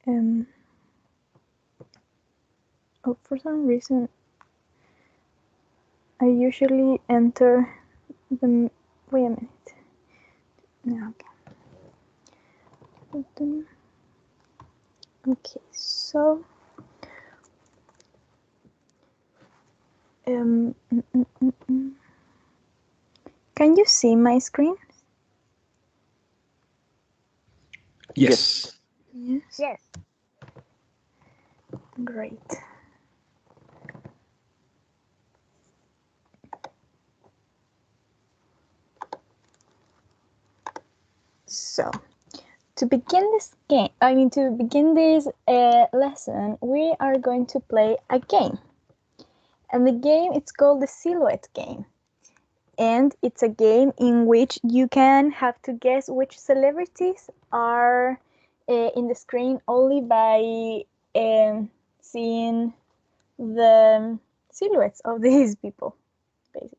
Oh, for some reason, I usually enter the. Wait a minute. No. Okay. Okay. So. Can you see my screen? Yes. Yes. Yes. Great. So, to begin this lesson, we are going to play a game. And the game, it's called the silhouette game. And it's a game in which you can have to guess which celebrities are in the screen only by seeing the silhouettes of these people, basically.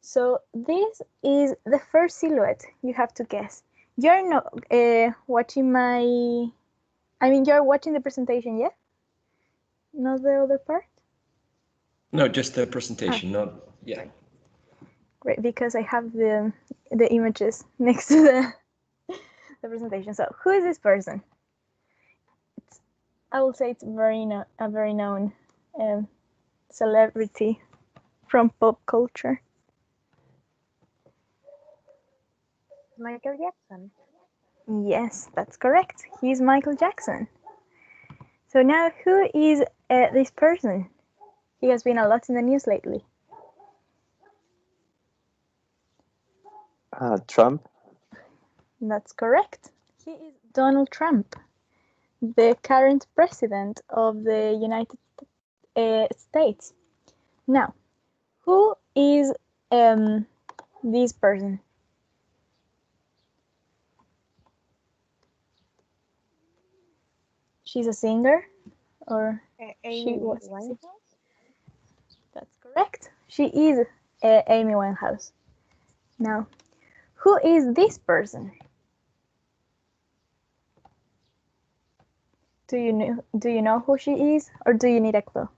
So this is the first silhouette you have to guess. You're not watching you're watching the presentation, yeah? Not the other part? No, just the presentation, not, yeah. Great, because I have the images next to the presentation. So who is this person? I will say it's a very known celebrity from pop culture. Michael Jackson. Yes, that's correct. He's Michael Jackson. So now, who is this person? He has been a lot in the news lately. Trump. That's correct. He is Donald Trump, the current president of the United States. Now, who is this person? She's a singer, or she was. Winehouse? That's correct. She is Amy Winehouse. Now, who is this person? Do you know who she is, or do you need a clue?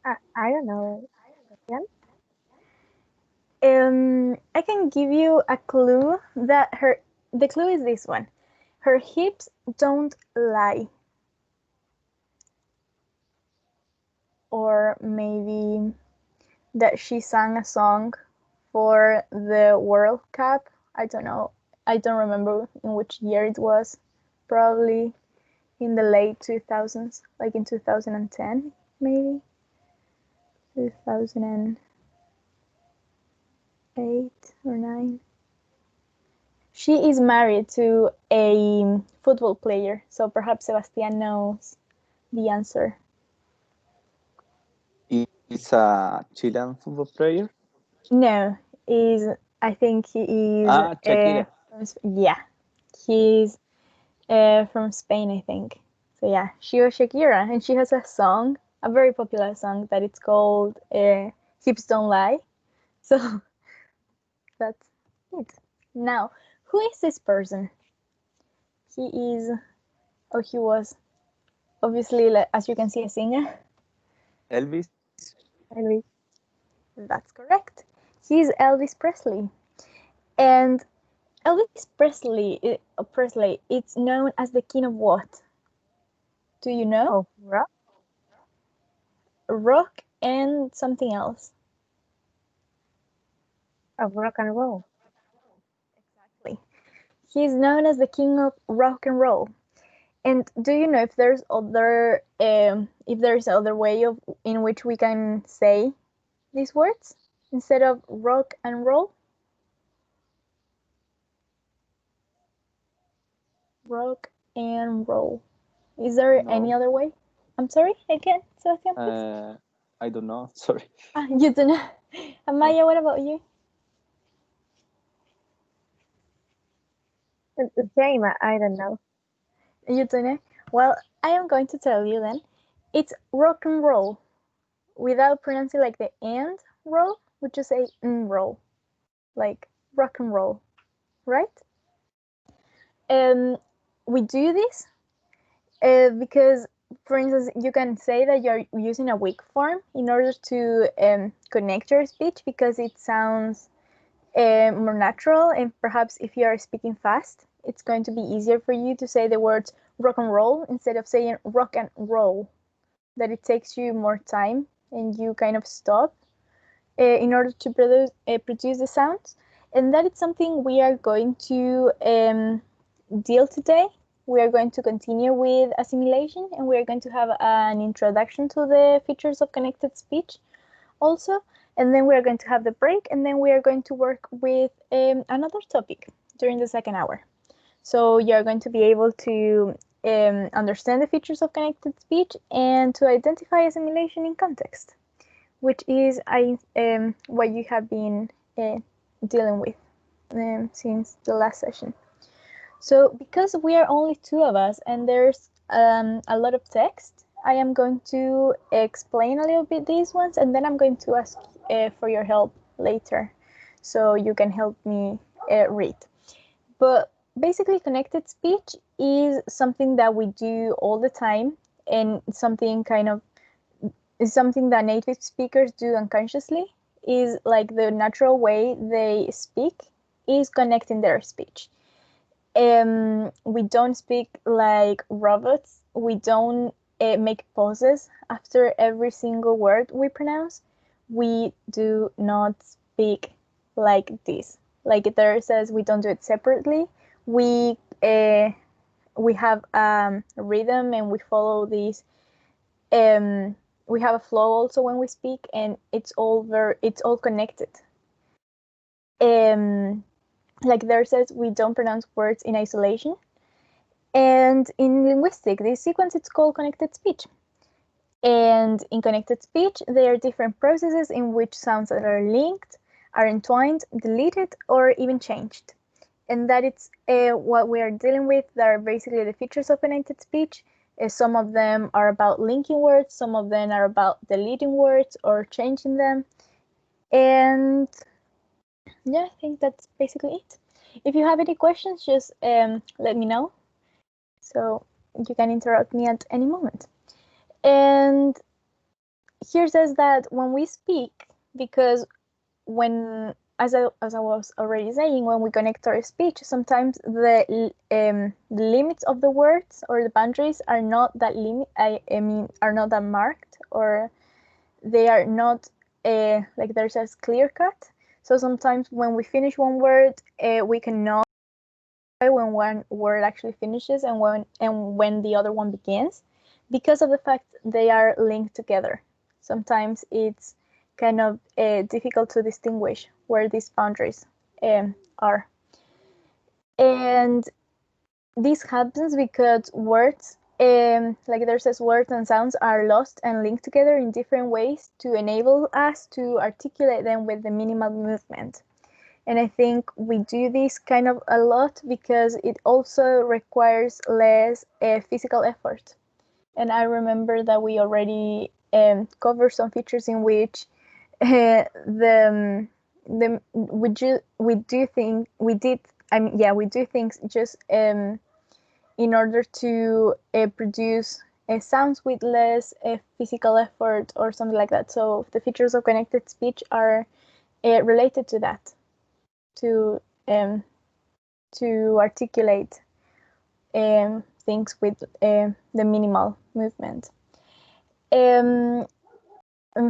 I don't know. I can give you a clue that the clue is this one. Her hips don't lie. Or maybe that she sang a song for the World Cup. I don't know. I don't remember in which year it was. Probably in the late 2000s, like in 2010, maybe 2008 or 9. She is married to a football player, so perhaps Sebastian knows the answer. Is a Chilean football player. No, I think he is. Shakira. Yeah, he's from Spain, I think. So yeah, she was Shakira, and she has a song, a very popular song that it's called "Hips Don't Lie." So that's it. Now, who is this person? He is, or he was, obviously, as you can see, a singer. Elvis. Elvis. That's correct. He's Elvis Presley. And Elvis Presley, it's known as the king of what? Do you know? Oh, rock? Rock and something else. Of rock and roll. Exactly. He's known as the king of rock and roll. And do you know if there's other way in which we can say these words instead of rock and roll? Rock and roll. Is there No. any other way? I'm sorry, again, Sebastian, please. I don't know. Sorry. You don't know. Amaya, what about you? It's the same. I don't know. You don't know? Well, I am going to tell you then. It's rock and roll. Without pronouncing like the and roll, would you say roll? Like rock and roll, right? We do this because, for instance, you can say that you're using a weak form in order to connect your speech because it sounds more natural, and perhaps if you are speaking fast, it's going to be easier for you to say the words rock and roll instead of saying rock and roll, that it takes you more time and you kind of stop in order to produce the sounds. And that is something we are going to deal today. We are going to continue with assimilation, and we are going to have an introduction to the features of connected speech also. And then we are going to have the break, and then we are going to work with another topic during the second hour. So you're going to be able to understand the features of connected speech and to identify assimilation in context, which is what you have been dealing with since the last session. So because we are only two of us and there's a lot of text, I am going to explain a little bit these ones, and then I'm going to ask for your help later so you can help me read. But basically, connected speech is something that we do all the time, and something that native speakers do unconsciously. Is like the natural way they speak is connecting their speech. We don't speak like robots. We don't make pauses after every single word we pronounce. We do not speak like this. Like there says, we don't do it separately. We have rhythm, and we follow these. We have a flow also when we speak, and it's all connected. Like there says, we don't pronounce words in isolation. And in linguistics, this sequence it's called connected speech. And in connected speech, there are different processes in which sounds that are linked, are entwined, deleted, or even changed. And that it's what we are dealing with. That are basically the features of connected speech. Some of them are about linking words, some of them are about deleting words or changing them. And yeah, I think that's basically it. If you have any questions, just let me know. So you can interrupt me at any moment. And here says that when we speak, because when, as I was already saying, when we connect our speech, sometimes the limits of the words or the boundaries are not that are not that marked, or they are not like there's a clear cut. So sometimes when we finish one word, we cannot when one word actually finishes and when the other one begins, because of the fact they are linked together. Sometimes it's kind of difficult to distinguish where these boundaries are. And this happens because words, like there says, words and sounds are lost and linked together in different ways to enable us to articulate them with the minimal movement. And I think we do this kind of a lot because it also requires less physical effort. And I remember that we already covered some features in which we do things just in order to produce sounds with less physical effort or something like that. So the features of connected speech are related to that. To articulate things with the minimal movement. And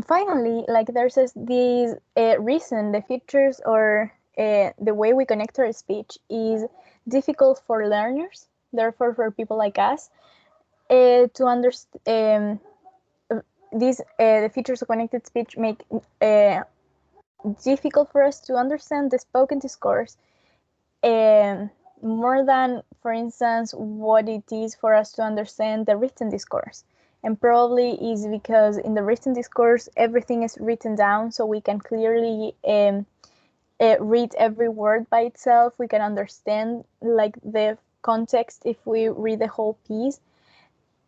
finally, like there says, this reason the features or the way we connect our speech is difficult for learners, therefore for people like us, to understand these the features of connected speech make difficult for us to understand the spoken discourse more than, for instance, what it is for us to understand the written discourse. And probably is because in the written discourse, everything is written down, so we can clearly read every word by itself. We can understand like the context if we read the whole piece.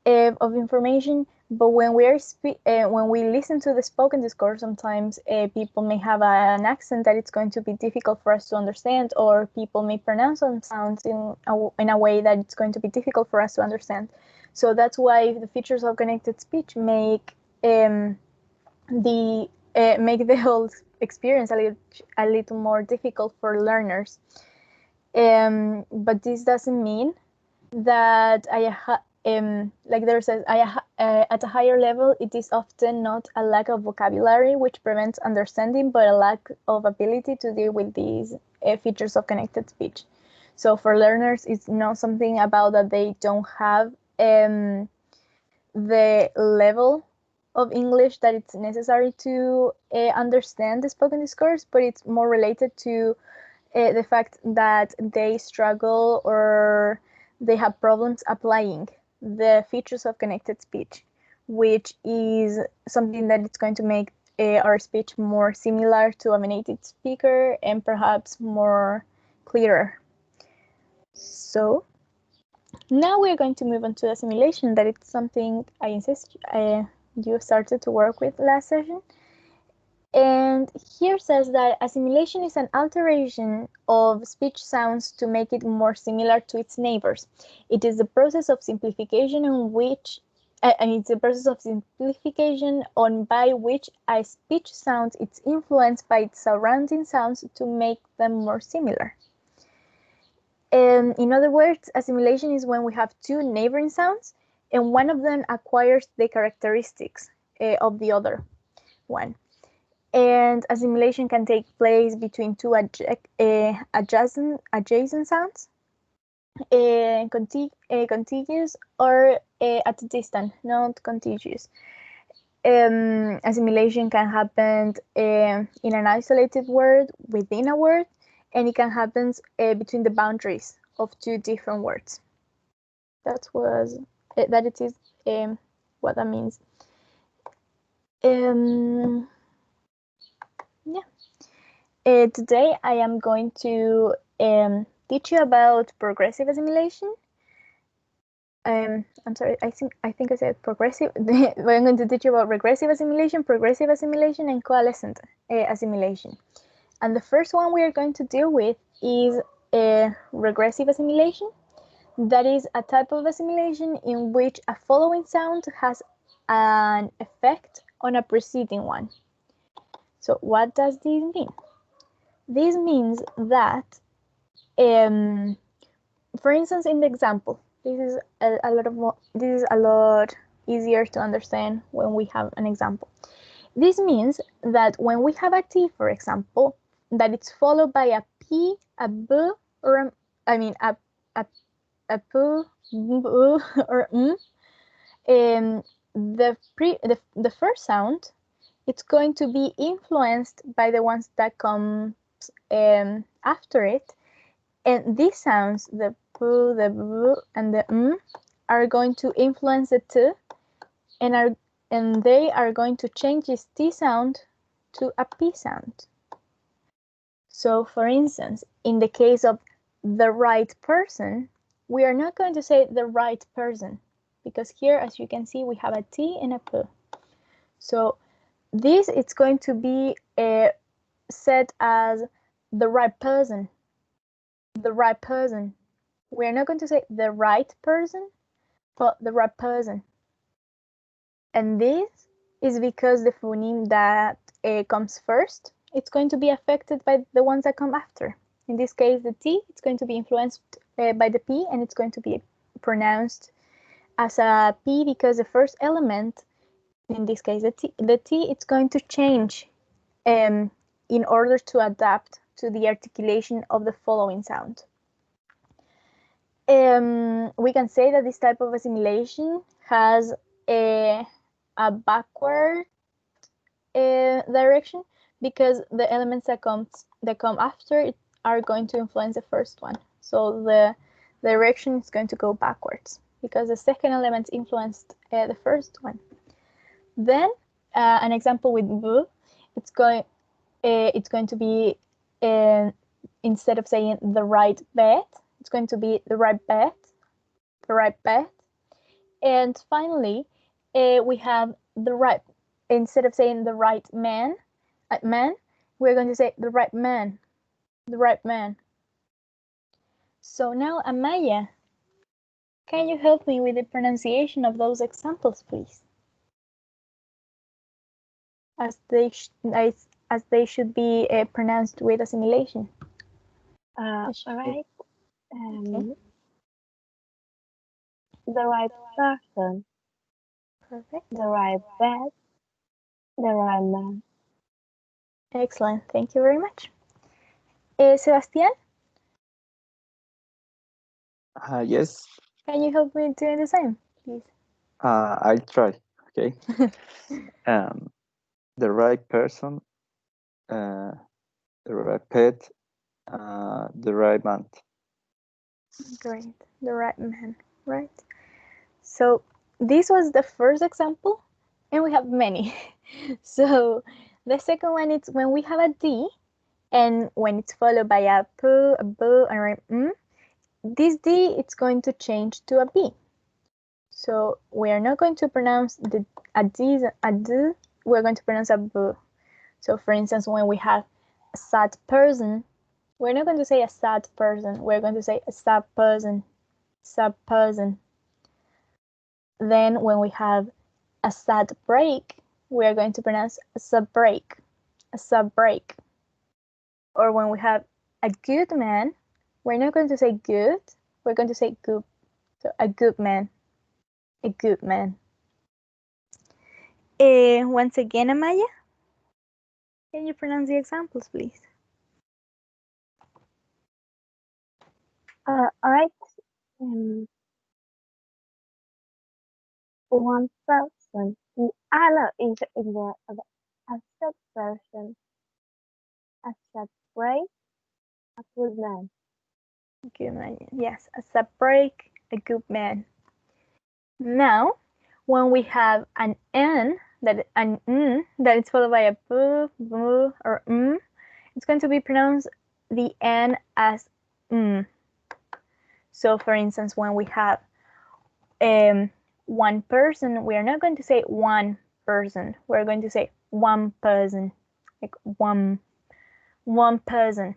of information. But when when we listen to the spoken discourse, sometimes people may have an accent that it's going to be difficult for us to understand, or people may pronounce some sounds in a way that it's going to be difficult for us to understand. So that's why the features of connected speech make the whole experience a little more difficult for learners. But this doesn't mean that like there says, at a higher level, it is often not a lack of vocabulary which prevents understanding, but a lack of ability to deal with these features of connected speech. So for learners, it's not something about that they don't have the level of English that it's necessary to understand the spoken discourse, but it's more related to the fact that they struggle or they have problems applying the features of connected speech, which is something that it's going to make our speech more similar to a native speaker and perhaps more clearer. So now we're going to move on to assimilation. That it's something I insist you started to work with last session. And here says that assimilation is an alteration of speech sounds to make it more similar to its neighbors. It is the process of simplification on which, and it's a process of simplification on by which a speech sound is influenced by its surrounding sounds to make them more similar. In other words, assimilation is when we have two neighboring sounds and one of them acquires the characteristics of the other one. And assimilation can take place between two adjacent sounds, contiguous or at a distance, not contiguous. Assimilation can happen in an isolated word within a word, and it can happen between the boundaries of two different words. That it is what that means. Today I am going to teach you about progressive assimilation. I'm sorry, I think I said progressive. I'm going to teach you about regressive assimilation, progressive assimilation, and coalescent assimilation. And the first one we are going to deal with is regressive assimilation. That is a type of assimilation in which a following sound has an effect on a preceding one. So what does this mean? This means that, for instance, in the example, this is a lot easier to understand when we have an example. This means that when we have a T, for example, that it's followed by a P, a B, or a P, or the first sound, it's going to be influenced by the ones that come after it, and these sounds, the P, the B, and the are going to influence the T, and they are going to change this T sound to a P sound. So, for instance, in the case of the right person, we are not going to say the right person, because here, as you can see, we have a T and a P. So this it's going to be said as the right person. The right person. We are not going to say the right person, but the right person. And this is because the phoneme that comes first, it's going to be affected by the ones that come after. In this case, the T, it's going to be influenced by the P, and it's going to be pronounced as a P because the first element, in this case, the T, it's going to change in order to adapt to the articulation of the following sound. We can say that this type of assimilation has a backward direction because the elements that come after it are going to influence the first one. So the direction is going to go backwards because the second element influenced the first one. Then an example with B, it's going to be instead of saying the right bet, it's going to be the right bet, the right bet. And finally, we have the right. Instead of saying the right man, we're going to say the right man. The right man. So now, Amaya, can you help me with the pronunciation of those examples, please? As they should be pronounced with assimilation. All right. Okay. The right person, Perfect. the right bed, the right man. Excellent. Thank you very much. Sebastian, Yes, can you help me doing the same, please? I'll try. Okay. The right person, the right pet, the right man. Great. The right man. Right. So this was the first example, and we have many. So the second one is when we have a D, and when it's followed by a P, a B, and a this D it's going to change to a B. So we are not going to pronounce a D, we're going to pronounce a B. So for instance, when we have a sad person, we're not going to say a sad person, we're going to say a sad person, sad person. Then when we have a sad break, we are going to pronounce a sub break, a sub break. Or when we have a good man, we're not going to say good, we're going to say good. So a good man, a good man. Once again, Amaya, can you pronounce the examples, please? All right. One person. I know in the a sad person, a sad break, a good man. Good man. Yes, a sub break, a good man. Now, when we have an N that is followed by a b, or it's going to be pronounced the N as So for instance, when we have one person, we are not going to say one person. We're going to say one person, like one person.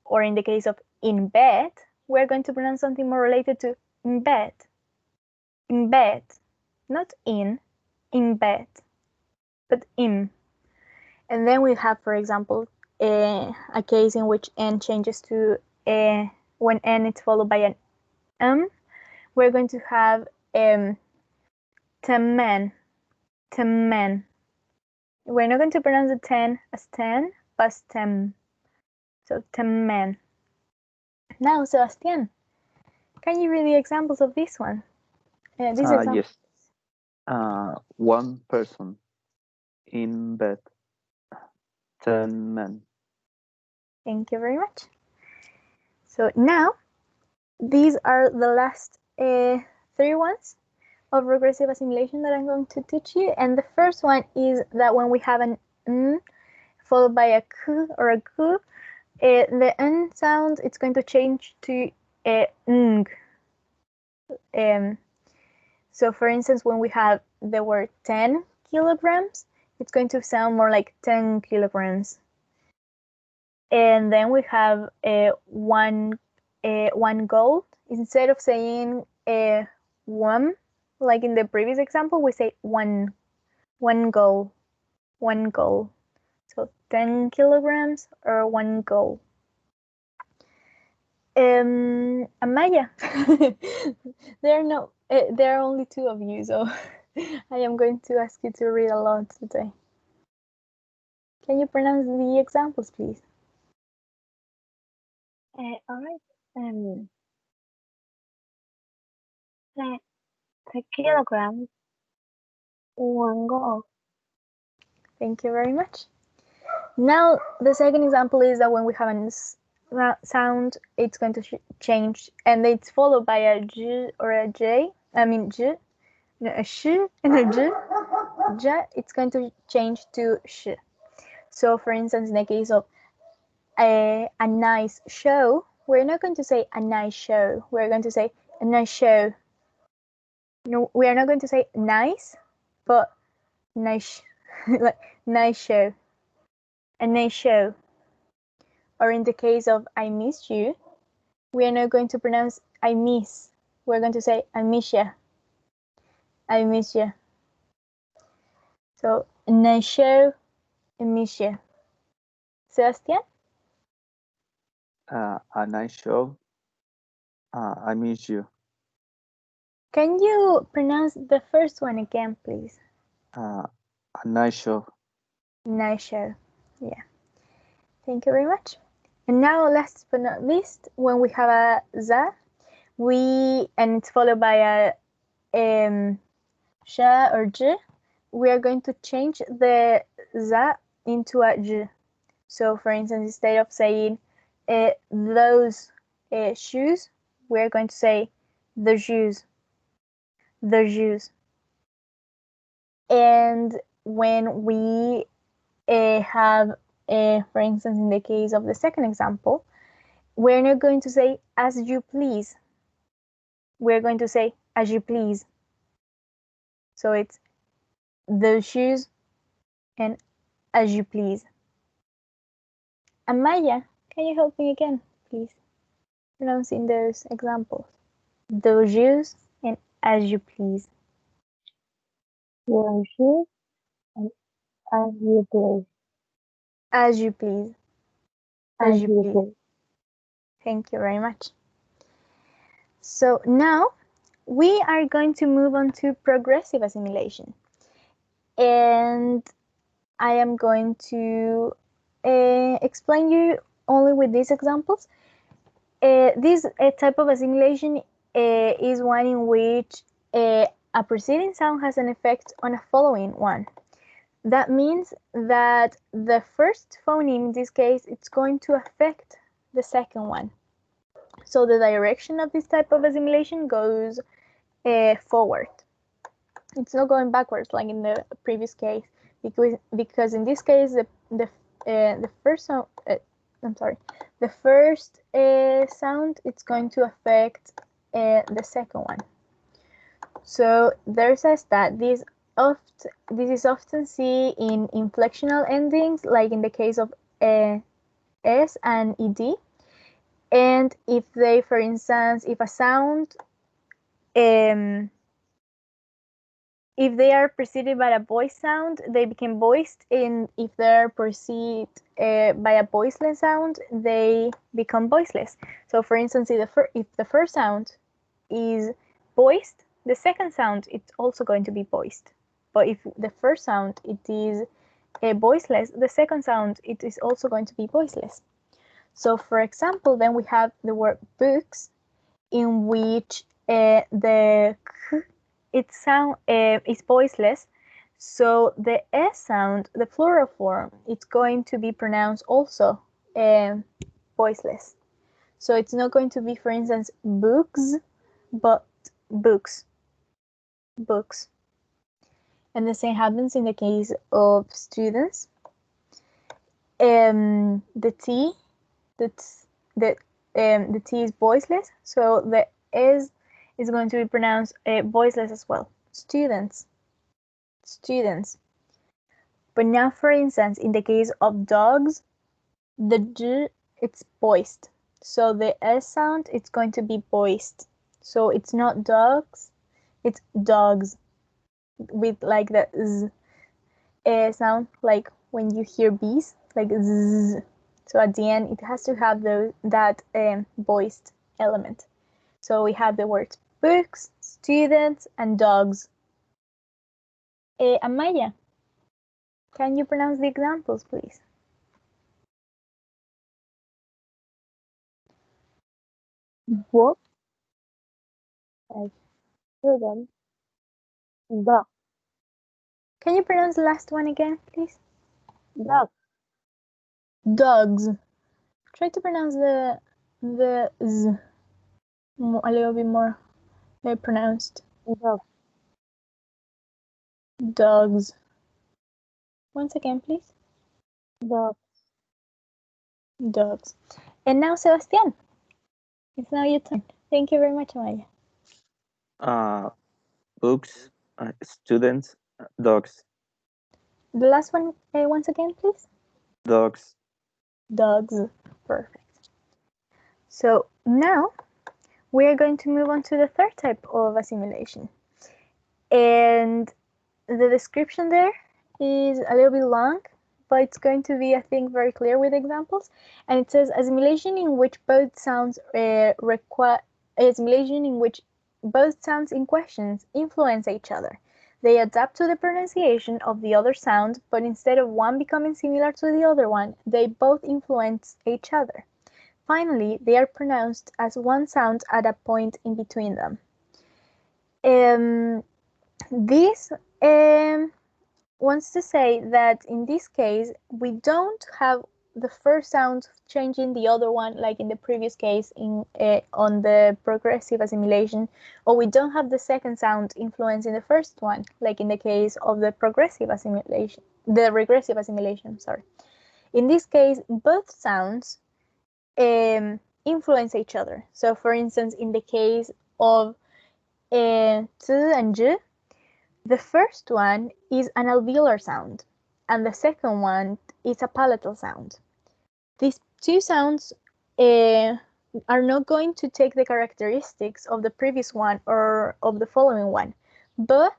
Or in the case of in bed, we're going to pronounce something more related to in bed. In bed, not in bed, but in. And then we have, for example, a case in which n changes to when n is followed by an we're going to have 10 men. 10 men. We're not going to pronounce the 10 as 10, but as 10. So 10 men. Now, Sebastian, can you read the examples of this one? Yes. One person in bed, 10 men. Thank you very much. So now, these are the last 3 ones of regressive assimilation that I'm going to teach you. And the first one is that when we have an n followed by a k or a g, the n sound it's going to change to a ng. So for instance, when we have the word 10 kilograms, it's going to sound more like 10 kilograms. And then we have one gold. Instead of saying one, like in the previous example, we say one goal. So 10 kilograms or 1 goal. Amaya, there are only 2 of you, so I am going to ask you to read a lot today. Can you pronounce the examples, please? All right. 10 kilograms, 1 goal. Thank you very much. Now, the second example is that when we have a sound, it's going to change, and it's followed by a J or a J. I mean, J, no, a sh and a J. J, it's going to change to sh. So, for instance, in the case of a nice show, we're not going to say a nice show. We're going to say a nice show. No, we are not going to say nice, but nice, like nice show. A nice show. Or in the case of I miss you, we are not going to pronounce I miss. We're going to say I miss ya. I miss ya. So, a nice show, I miss ya. Sebastian? A nice show. I miss you. Can you pronounce the first one again, please? A nice show. Nice show. Yeah. Thank you very much. And now, last but not least, when we have a za, and it's followed by a sha or j, we are going to change the za into a j. So, for instance, instead of saying those shoes, we are going to say the shoes. The shoes. And when we have, for instance, in the case of the second example, we're not going to say as you please. We're going to say as you please. So it's the shoes and as you please. Amaya, can you help me again, please? Pronouncing those examples. Those shoes and as you please. Your shoes and as you please. As you please. As you please. Thank you very much. So now we are going to move on to progressive assimilation. And I am going to explain you only with these examples. This type of assimilation is one in which a preceding sound has an effect on a following one. That means that the first phoneme, in this case, it's going to affect the second one. So the direction of this type of assimilation goes forward. It's not going backwards like in the previous case, because in this case the first sound, the first sound, it's going to affect the second one. So there says that this is often seen in inflectional endings, like in the case of S and ed. And if they, for instance, if a sound, if they are preceded by a voice sound, they become voiced, and if they are preceded by a voiceless sound, they become voiceless. So, for instance, if the first sound is voiced, the second sound it's also going to be voiced. But if the first sound it is voiceless, the second sound it is also going to be voiceless. So, for example, then we have the word books, in which the k is voiceless. So the S sound, the plural form, it's going to be pronounced also voiceless. So it's not going to be, for instance, books, but books. Books. And the same happens in the case of students. The T, the T is voiceless, so the S is going to be pronounced voiceless as well. Students. Students. But now, for instance, in the case of dogs, the D, it's voiced. So the S sound, it's going to be voiced. So it's not dogs, it's dogs, with like the Z sound, like when you hear bees, like Z. So at the end, it has to have that voiced element. So we have the words books, students, and dogs. Amaya, can you pronounce the examples, please? Book, student, dog. Can you pronounce the last one again, please? Dog. Dogs. Try to pronounce the Z a little bit more pronounced. Dog. Dogs. Once again, please. Dog. Dogs. And now, Sebastian, it's now your turn. Thank you very much, Amaya. books, students, dogs, The last one, once again, please. dogs. Dogs. Perfect. So now we are going to move on to the third type of assimilation. And the description there is a little bit long, but it's going to be, I think, very clear with examples. And it says assimilation in which both sounds assimilation in which both sounds in questions influence each other. They adapt to the pronunciation of the other sound, but instead of one becoming similar to the other one, they both influence each other. Finally, they are pronounced as one sound at a point in between them. This wants to say that in this case, we don't have the first sound changing the other one like in the previous case on the progressive assimilation, or we don't have the second sound influencing the first one like in the case of the progressive assimilation, the regressive assimilation, sorry. In this case, both sounds influence each other. So for instance, in the case of t and j, the first one is an alveolar sound, and the second one is a palatal sound. These two sounds are not going to take the characteristics of the previous one or of the following one, but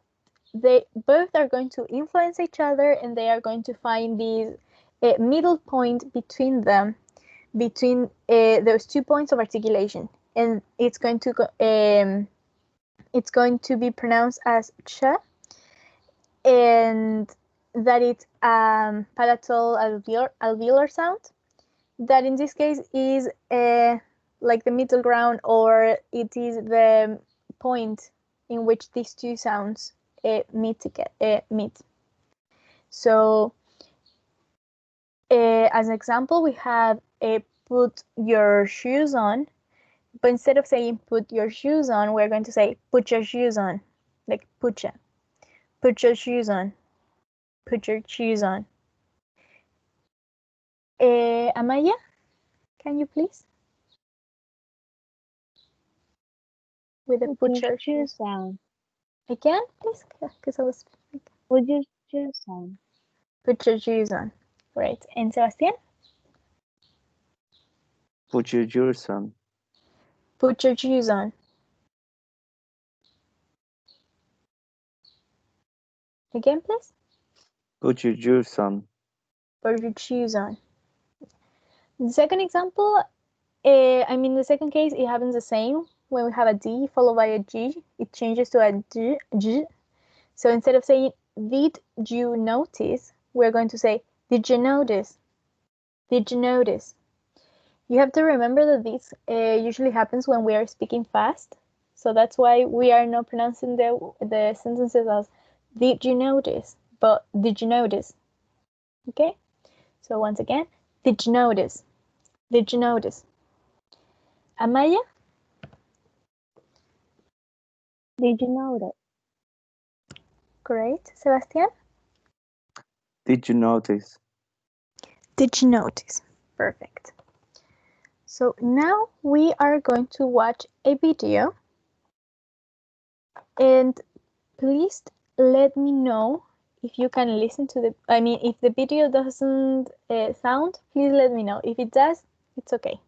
they both are going to influence each other, and they are going to find this middle point between them, between those 2 points of articulation, and it's going to be pronounced as ch, and that it's palatal alveolar sound, that in this case is like the middle ground, or it is the point in which these two sounds meet. So as an example, we have put your shoes on, but instead of saying put your shoes on, we're going to say put your shoes on, like pucha. Put your shoes on. Put your shoes on. Amaya, can you please? With the put your shoes sound. again, please, because I was. Would you shoes sound? Put your shoes on. Right. And Sebastian? Put your shoes on. Put your shoes on. Again, please. Put your shoes on. Put your shoes on. The second example, the second case, it happens the same. When we have a D followed by a G, it changes to a G. So instead of saying, did you notice, we're going to say, did you notice? Did you notice? You have to remember that this usually happens when we are speaking fast. So that's why we are not pronouncing the sentences as, did you notice? But did you notice? Okay? So once again, did you notice? Did you notice? Amaya? Did you know that? Great. Sebastian? Did you notice? Did you notice? Perfect. So now we are going to watch a video, and please let me know if you can listen to if the video doesn't sound, please let me know. If it does, it's okay.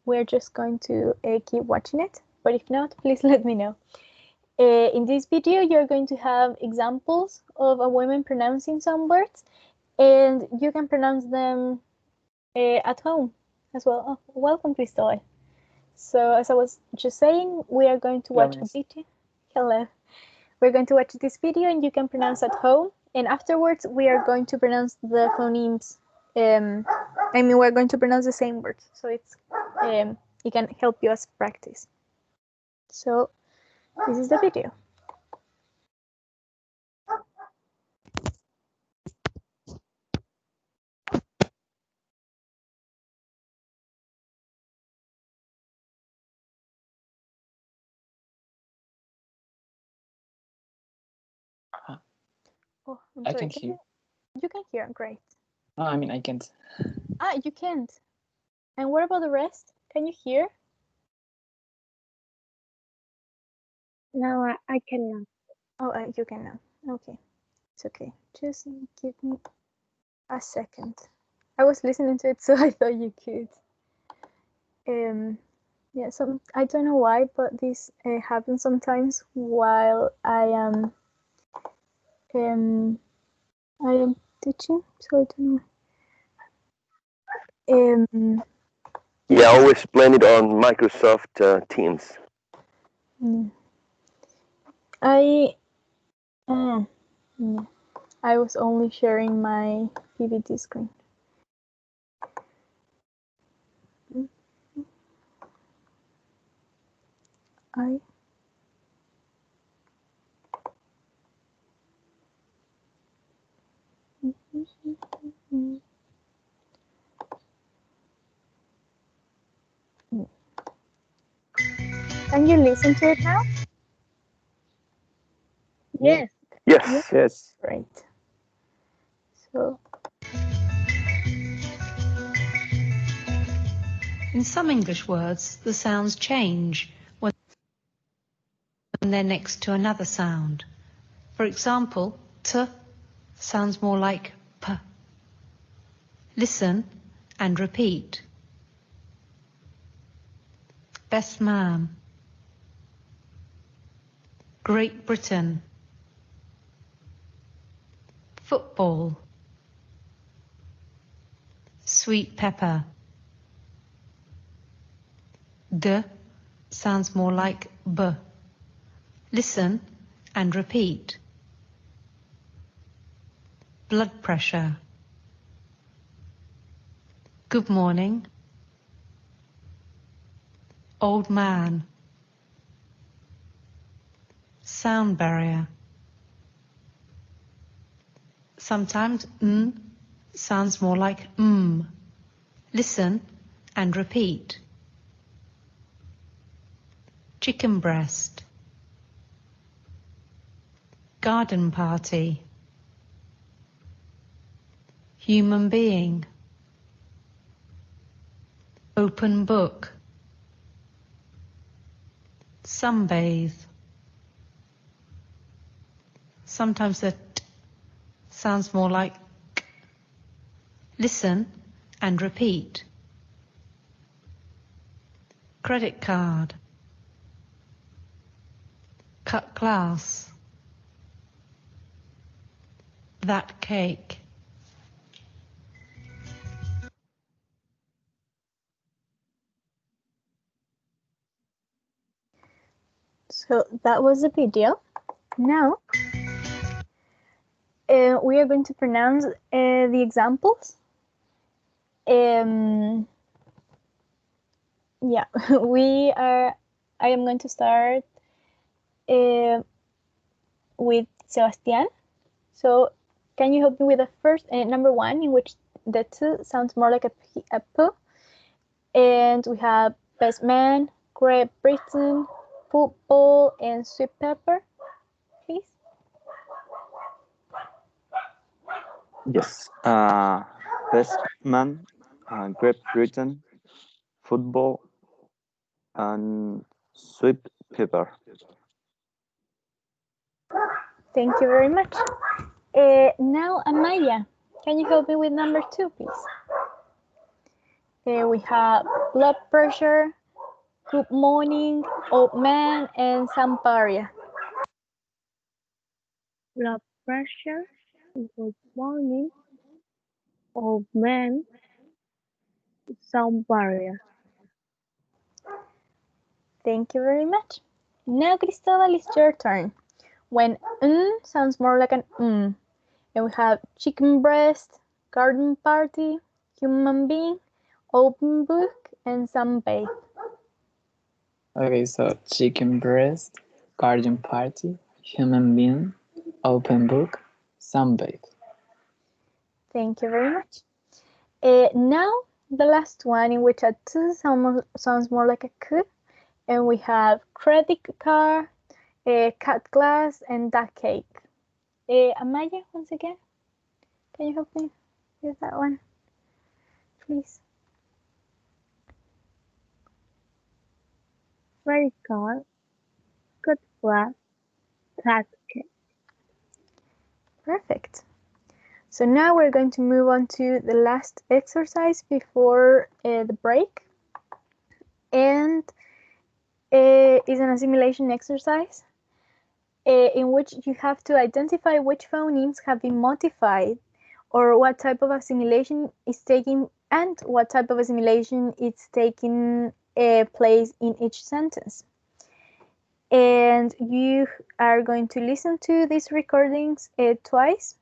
We're just going to keep watching it, but if not, please let me know. In this video, you're going to have examples of a woman pronouncing some words, and you can pronounce them at home as well. Oh, welcome, Cristobal. So as I was just saying, we are going to watch a video. Hello. We're going to watch this video, and you can pronounce at home. And afterwards, we are going to pronounce the phonemes. We're going to pronounce the same words, so it's it can help you as practice. So this is the video. Oh, I'm sorry. I can hear. You can hear. Great. No, I mean I can't. You can't. And what about the rest? Can you hear? No, I cannot. Oh, you can now. Okay, it's okay. Just give me a second. I was listening to it, so I thought you could. Yeah, I don't know why, but this happens sometimes while I am teaching. So I don't know. Yeah, I always blame it on Microsoft Teams. I I was only sharing my PPT screen. I Can you listen to it now? Yes. Yes. Yes. Great. So In some English words, the sounds change when they're next to another sound. For example, t sounds more like p. Listen and repeat. Best man. Great Britain. Football. Sweet pepper. D sounds more like b. Listen and repeat. Blood pressure. Good morning. Old man. Sound barrier. Sometimes n sounds more like m. Listen and repeat. Chicken breast. Garden party. Human being. Open book. Sunbathe. Sometimes the t sounds more like k. Listen and repeat. Credit card. Cut glass. That cake. that was the video. Now we are going to pronounce the examples. Yeah, I am going to start with Sebastian. So can you help me with the first number one, in which the two sounds more like a p? And we have best man, Great Britain, football, and sweet pepper. Please. Yes. Best man, Great Britain, football, and sweet pepper. Thank you very much. Now, Amaya, can you help me with number two, please? We have blood pressure, good morning, old man, and Samparia. Blood pressure. Good morning. Old man. Sound barrier. Thank you very much. Now, Cristobal, it's your turn. When sounds more like an and we have chicken breast, garden party, human being, open book, and sunbathe. Okay, so chicken breast, garden party, human being, open book, sunbathe. Thank you very much. Now the last one, in which a two sounds more like a k, and we have credit card, cut glass, and that cake. Amaya, once again, can you help me with that one, please? Credit card. Good glass. Cat cake. Perfect. So now we're going to move on to the last exercise before the break. And is an assimilation exercise in which you have to identify which phonemes have been modified or what type of assimilation is taking and what type of assimilation is taking place in each sentence. And you are going to listen to these recordings twice.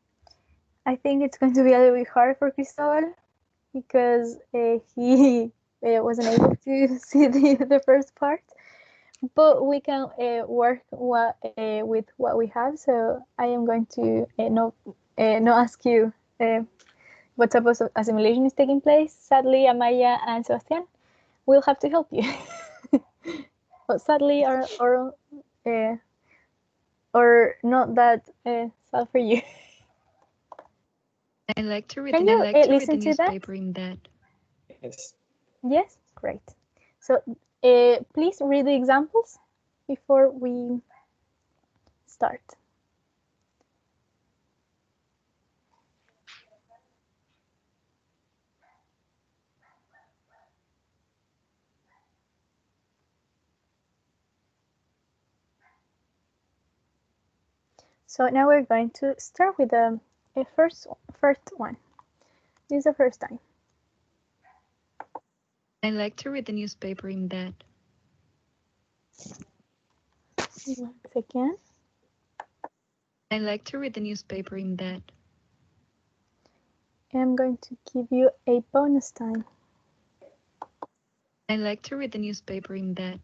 I think it's going to be a little bit hard for Cristobal because he wasn't able to see the first part. But we can work with what we have. So I am going to not ask you what type of assimilation is taking place. Sadly, Amaya and Sebastian will have to help you. But sadly, or not that sad for you. I like to read. Can you listen the to that? newspaper in bed. Yes. Yes, great. So please read the examples before we start. So now we're going to start with the first one. This is the first time. I like to read the newspaper in bed. Once again. I like to read the newspaper in bed. I'm going to give you a bonus time. I like to read the newspaper in bed.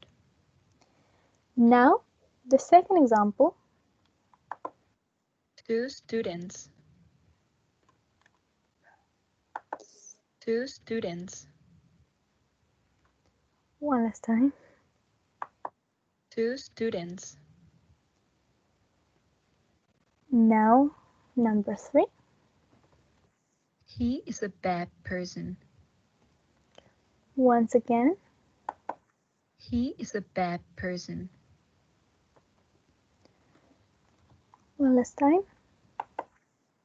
Now, the second example. Two students. Two students. One last time. Two students. Now, number 3. He is a bad person. Once again. He is a bad person. One last time.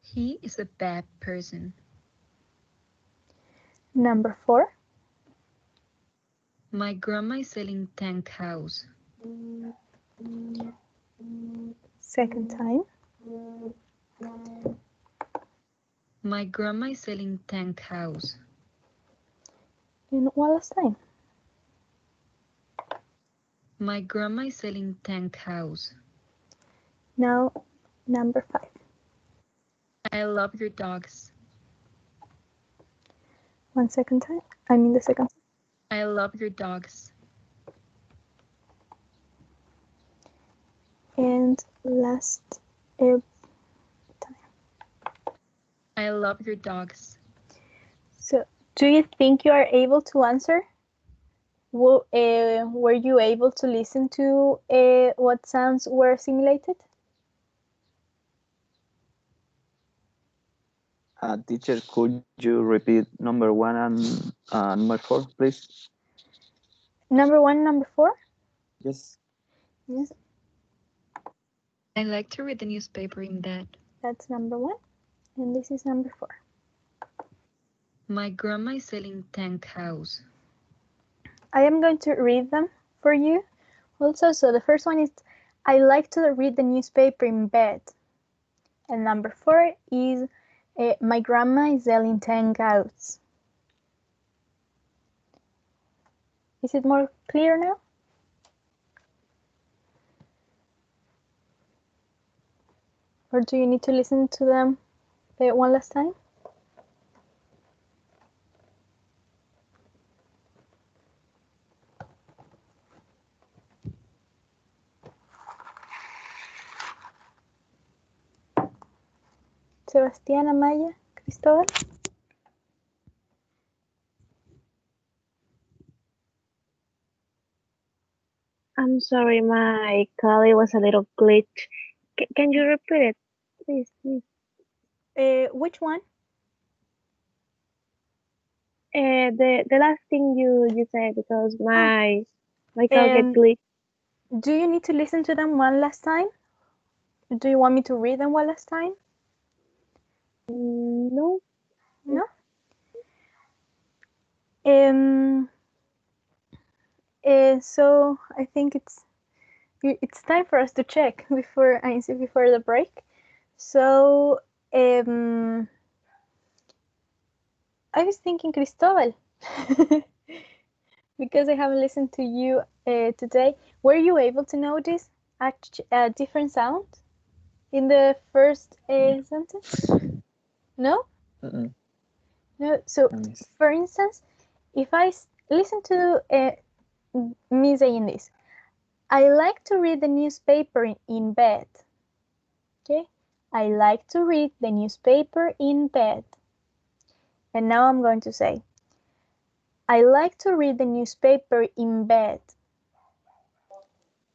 He is a bad person. Number 4. My grandma is selling 10 cows. Second time. My grandma is selling 10 cows. And one last time. My grandma is selling 10 cows. Now, number 5. I love your dogs. The second time. I love your dogs. And last time. I love your dogs. So, do you think you are able to answer? Were you able to listen to what sounds were simulated? Teacher, could you repeat number 1 and number 4, please? Number 1, number 4? Yes. Yes, I like to read the newspaper in bed. that's number 1. And this is number 4. My grandma is selling 10 cows. I am going to read them for you also. So the first one is, I like to read the newspaper in bed. And number 4 is, my grandma is selling 10 cows. Is it more clear now? Or do you need to listen to them one last time? Sebastián, Amaya, Cristóbal. I'm sorry, my call was a little glitch. Can you repeat it, please? Which one? The last thing you said, because my call get And glitched. do you need to listen to them one last time? Do you want me to read them one last time? No. No. So I think it's time for us to check before the break. So I was thinking Cristobal because I haven't listened to you today. Were you able to notice a different sound in the first sentence? No? Mm-mm. No. So, Let me see. for instance, if I listen to me saying this, I like to read the newspaper in bed. Okay? I like to read the newspaper in bed. And now I'm going to say, I like to read the newspaper in bed.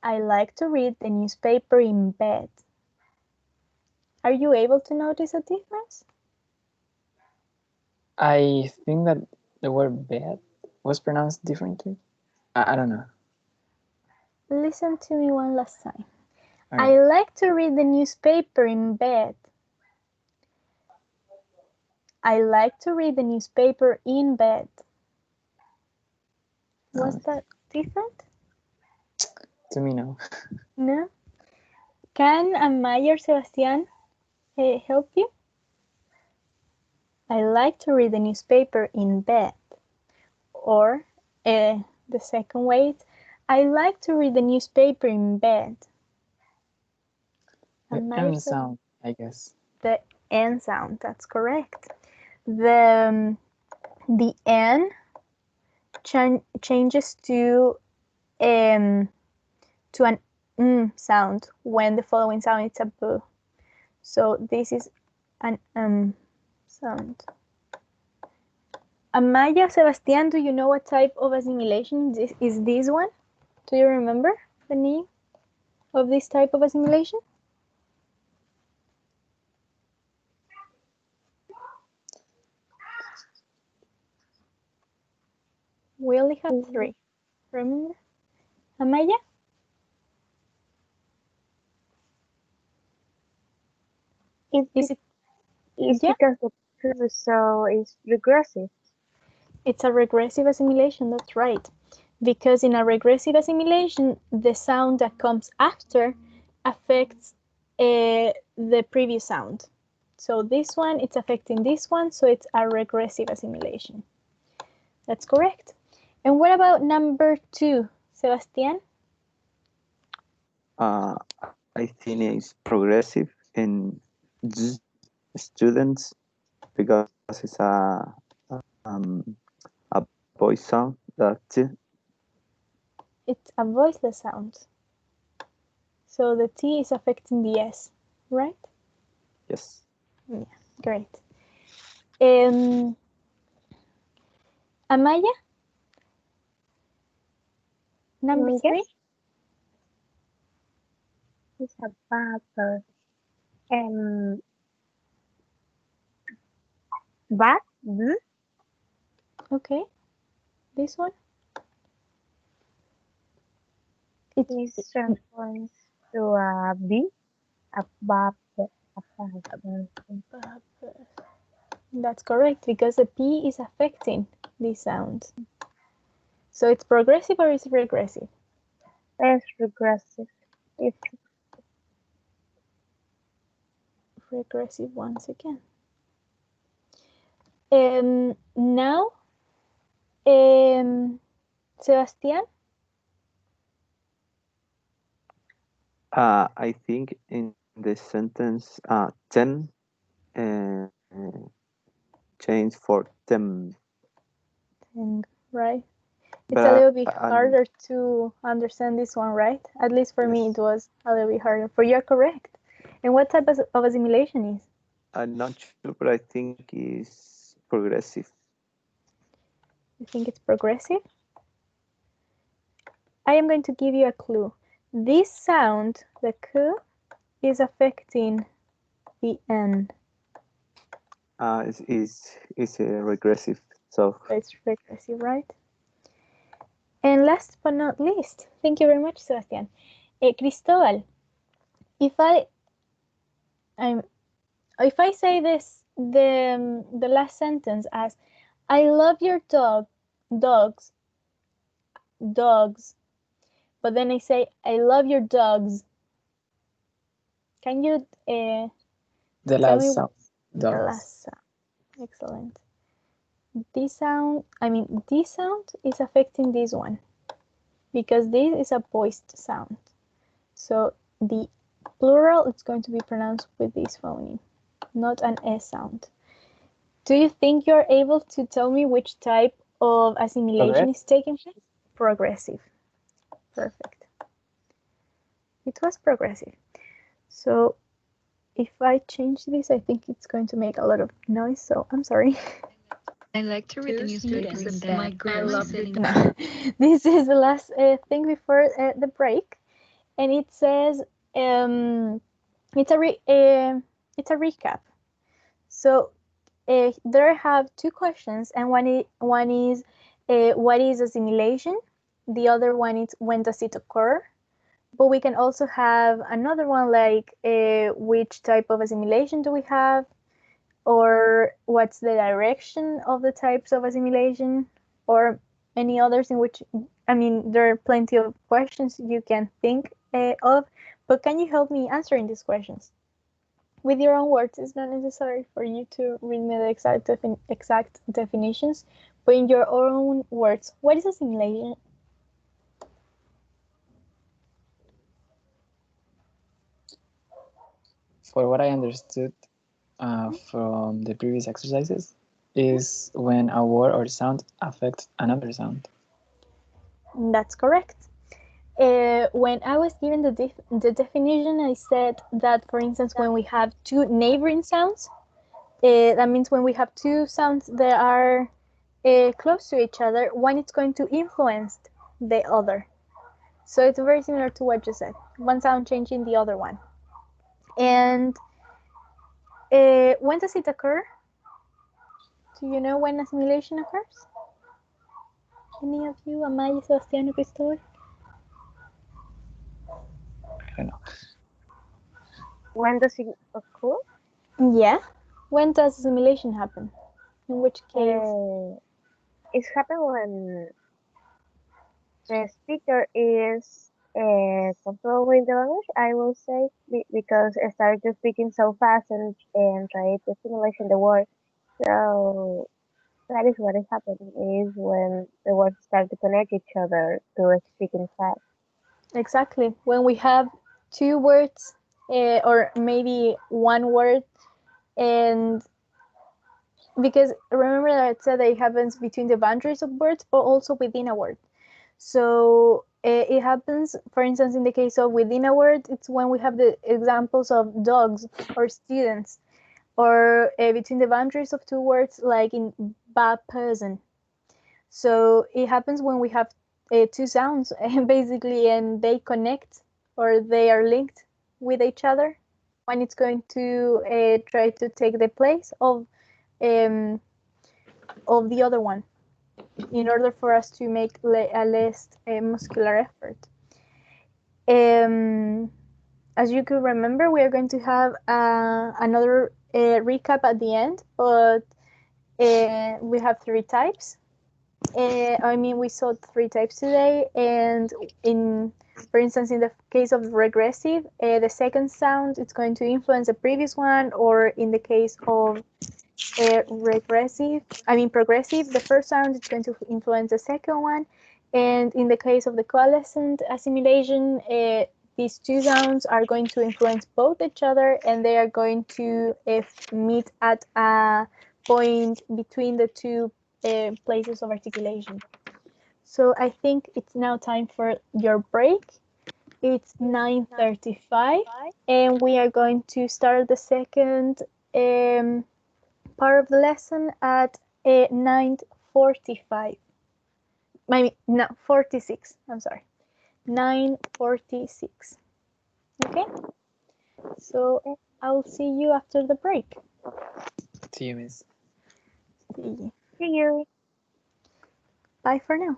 I like to read the newspaper in bed. Are you able to notice a difference? I think that the word bed was pronounced differently. I don't know. Listen to me one last time. All I right. like to read the newspaper in bed. I like to read the newspaper in bed. Was that different? To me, no. No? Can Amaya or Sebastian help you? I like to read the newspaper in bed. Or the second way, I like to read the newspaper in bed. The M sound, I guess. The N sound, that's correct. The N changes to an sound when the following sound is a B. So this is an sound. Amaya, Sebastian, do you know what type of assimilation is this one? Do you remember the name of this type of assimilation? We only have three. Remember? Amaya? Is it? It's Yeah. because the previous so is regressive. It's a regressive assimilation, that's right. Because in a regressive assimilation, the sound that comes after affects the previous sound. So this one, it's affecting this one, so it's a regressive assimilation. That's correct. And what about number 2, Sebastian? I think it's progressive in students because it's a voice sound that It's a voiceless sound. So the T is affecting the S, right? yes. Yeah, great. Amaya? Number Yes. 3? It's a vapor. But Okay. This one? it transforms to a B, a vapor. That's correct, because the P is affecting this sound. So it's progressive or is it regressive? It's regressive. It's Regressive once again. Now, Sebastian? I think in the sentence 10 change for them. Right. It's But a little bit harder to understand this one, right? At least for me, it was a little bit harder. For you're correct. And what type of assimilation is? I'm not sure, but I think it's progressive. You think it's progressive? I am going to give you a clue. This sound, the K, is affecting the N. It's a regressive. So It's regressive, right? And last but not least, thank you very much, Sebastian. Cristobal, if I say this the last sentence as I love your dogs. But then I say I love your dogs. Can you The tell last me sound. the Dogs. last sound? Excellent. This sound is affecting this one because this is a voiced sound. So the plural is going to be pronounced with this phoneme, not an S sound. Do you think you're able to tell me which type of assimilation is taking place? Progressive. Perfect. It was progressive. So if I change this, I think it's going to make a lot of noise, so I'm sorry. I like to read the newspapers in bed. My grandma selling No. This is the last thing before the break, and it says it's a recap. So there I have two questions, and one is what is assimilation? The other one is when does it occur? But we can also have another one like which type of assimilation do we have? Or what's the direction of the types of assimilation? Or any others in which, I mean, there are plenty of questions you can think of, but can you help me answering these questions? With your own words, it's not necessary for you to read me the exact definitions, but in your own words, what is assimilation? For what I understood from the previous exercises, is when a word or sound affects another sound. That's correct. When I was given the definition, I said that, for instance, when we have two neighboring sounds, that means when we have two sounds that are close to each other, one is going to influence the other. So it's very similar to what you said, one sound changing the other one. And when does it occur? Do you know when assimilation occurs? Any of you, Amaya, Sebastián, Cristóbal? I don't know. When does it occur? Yeah. When does assimilation happen? In which case? It's happened when the speaker is controlling the language, I will say, because it started to speaking so fast and try to simulation the word. So that is what is happening is when the words start to connect each other to speaking fast. Exactly. When we have two words or maybe one word, and because remember that I said that it happens between the boundaries of words, but also within a word. So it happens, for instance, in the case of within a word, it's when we have the examples of dogs or students, or between the boundaries of two words, like in bad person. So it happens when we have two sounds basically, and they connect or they are linked with each other. One is going to try to take the place of the other one in order for us to make a less muscular effort. As you could remember, we are going to have another recap at the end, but we have three types. We saw three types today, and for instance, in the case of regressive, the second sound is going to influence the previous one, or in the case of progressive, the first sound is going to influence the second one, and in the case of the coalescent assimilation, these two sounds are going to influence both each other, and they are going to meet at a point between the two places of articulation. So I think it's now time for your break. It's 9:35, and we are going to start the second part of the lesson at 9:45. No, 46. I'm sorry. 9:46. Okay? So I'll see you after the break. See you, miss. See you. See you. Bye for now.